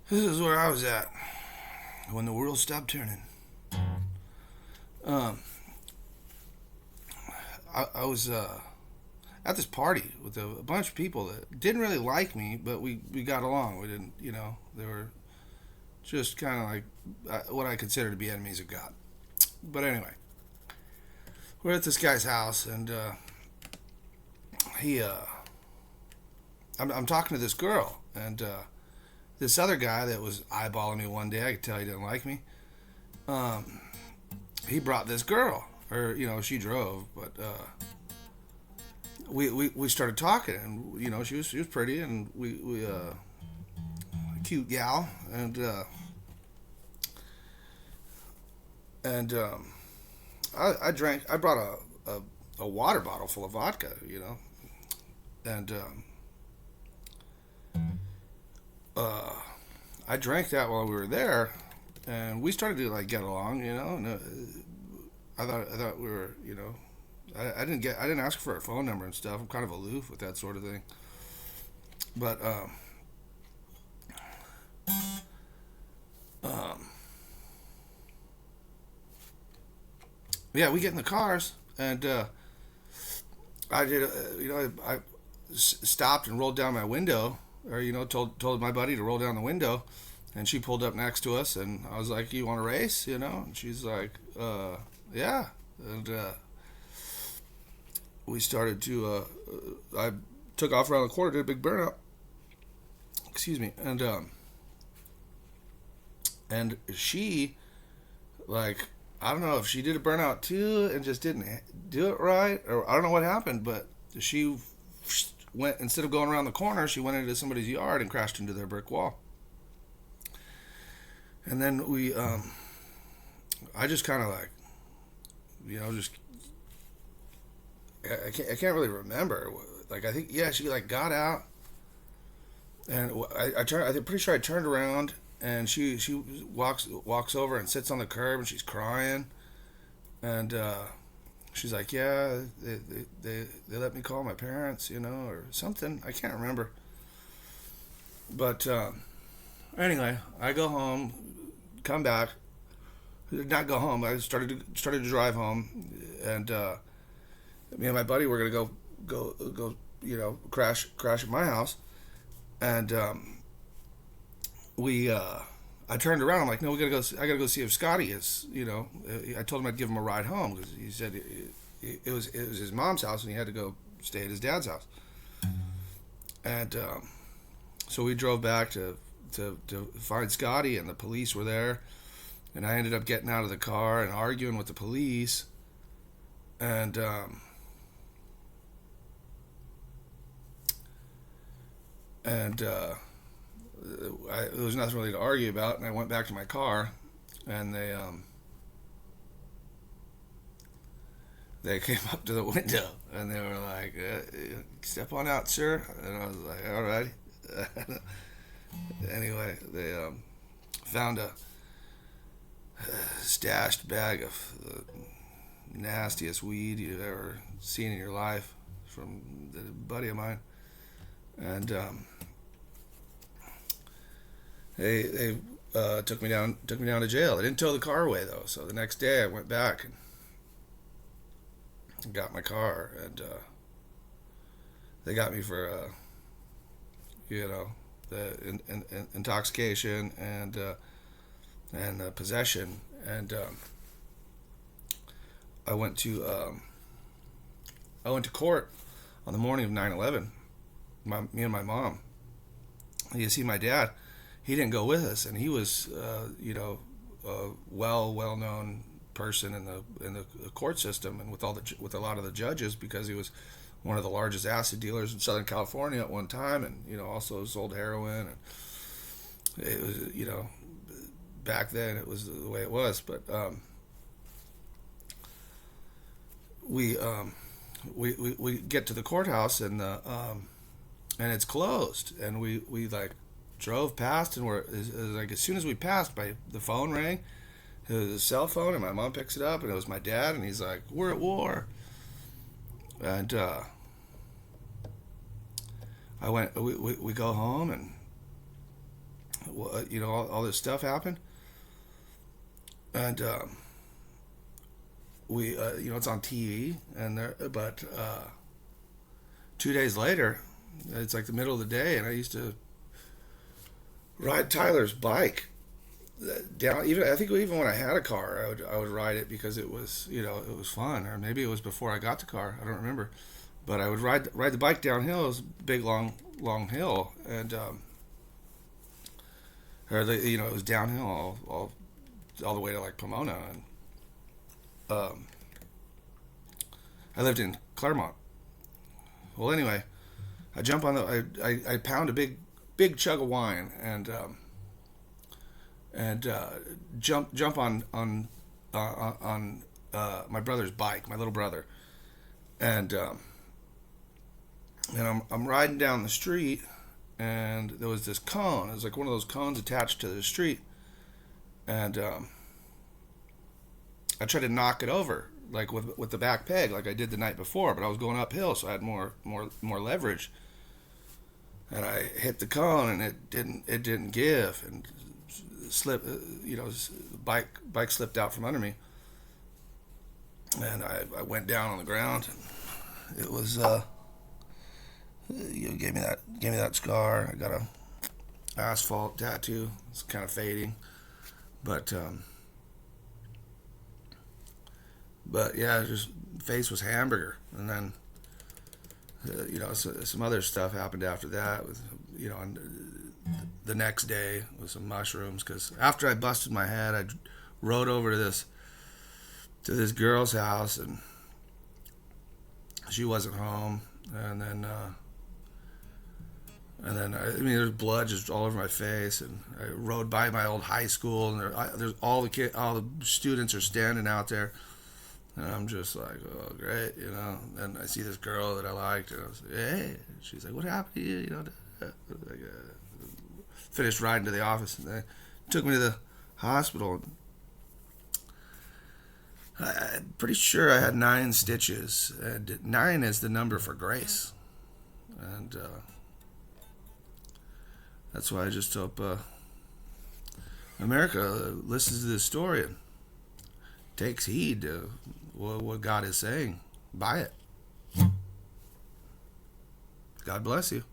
This is where I was at when the world stopped turning. Um, I was at this party with a bunch of people that didn't really like me, but we got along. We didn't, they were just kind of like what I consider to be enemies of God. But anyway, we're at this guy's house, and he, I'm talking to this girl, and this other guy that was eyeballing me one day, I could tell he didn't like me. Um, he brought this girl, or she drove, but we started talking, and she was pretty, and we cute gal, and I drank. I brought a water bottle full of vodka, and uh, I drank that while we were there, and we started to like get along, And I thought we were, I didn't ask for her phone number and stuff. I'm kind of aloof with that sort of thing, but um, yeah, we get in the cars, and I did, I stopped and rolled down my window, or told my buddy to roll down the window, and she pulled up next to us, and I was like, "You want to race?" And she's like, "Yeah," and we started to. I took off around the corner, did a big burnout. Excuse me, and she, like, I don't know if she did a burnout too and just didn't do it right, or I don't know what happened, but she went, instead of going around the corner, she went into somebody's yard and crashed into their brick wall. And then I just kind of like, just I can't really remember. Like, I think, yeah, she like got out, and I turned. I'm pretty sure I turned around, and she walks over and sits on the curb, and she's crying, and she's like, "Yeah, they let me call my parents, or something. I can't remember." But anyway, I go home, come back, did not go home. I started to drive home, and me and my buddy were gonna go, crash at my house, and we. I turned around. I'm like, no, we gotta go. I gotta go see if Scotty is. I told him I'd give him a ride home because he said it was his mom's house and he had to go stay at his dad's house. And so we drove back to find Scotty, and the police were there, and I ended up getting out of the car and arguing with the police, and and there was nothing really to argue about, and I went back to my car, and they came up to the window, and they were like, "Step on out, sir," and I was like, "All right." Anyway, they found a stashed bag of the nastiest weed you've ever seen in your life from a buddy of mine, and they took me down to jail. They didn't tow the car away though, so the next day I went back and got my car, and they got me for the intoxication and possession, and I went to court on the morning of 9/11. Me and my mom. You see, my dad, he didn't go with us, and he was a well known person in the court system, and with a lot of the judges, because he was one of the largest acid dealers in Southern California at one time, and also sold heroin, and it was back then it was the way it was. But we we get to the courthouse, and and it's closed, and we like drove past, and like, as soon as we passed, the phone rang. It was a cell phone, and my mom picks it up, and it was my dad, and he's like, "We're at war," and I went. We go home, all this stuff happened, and it's on TV, and but 2 days later, it's like the middle of the day, and I used to ride Tyler's bike down. Even I think even when I had a car, I would ride it because it was it was fun. Or maybe it was before I got the car. I don't remember, but I would ride the bike downhill. It was a big long hill, and it was downhill all the way to like Pomona, and I lived in Claremont. Well, anyway, I jump on I pound a big chug of wine, and jump on my brother's bike, my little brother, and I'm riding down the street, and there was this cone. It was like one of those cones attached to the street, and I tried to knock it over like with the back peg like I did the night before, but I was going uphill, so I had more leverage, and I hit the cone, and it didn't give, and slip the bike slipped out from under me, and I went down on the ground, and it was gave me that scar. I got a asphalt tattoo. It's kind of fading, but yeah, just face was hamburger, and then some other stuff happened after that with and the next day with some mushrooms, because after I busted my head, I rode over to this girl's house, and she wasn't home, and then there's blood just all over my face, and I rode by my old high school, and there's all the students are standing out there, and I'm just like, oh great, and I see this girl that I liked, and I was like, hey, she's like, what happened to you, like, finished riding to the office, and they took me to the hospital. I'm pretty sure I had 9 stitches, and 9 is the number for grace, and that's why I just hope America listens to this story and takes heed to what God is saying. Buy it. God bless you.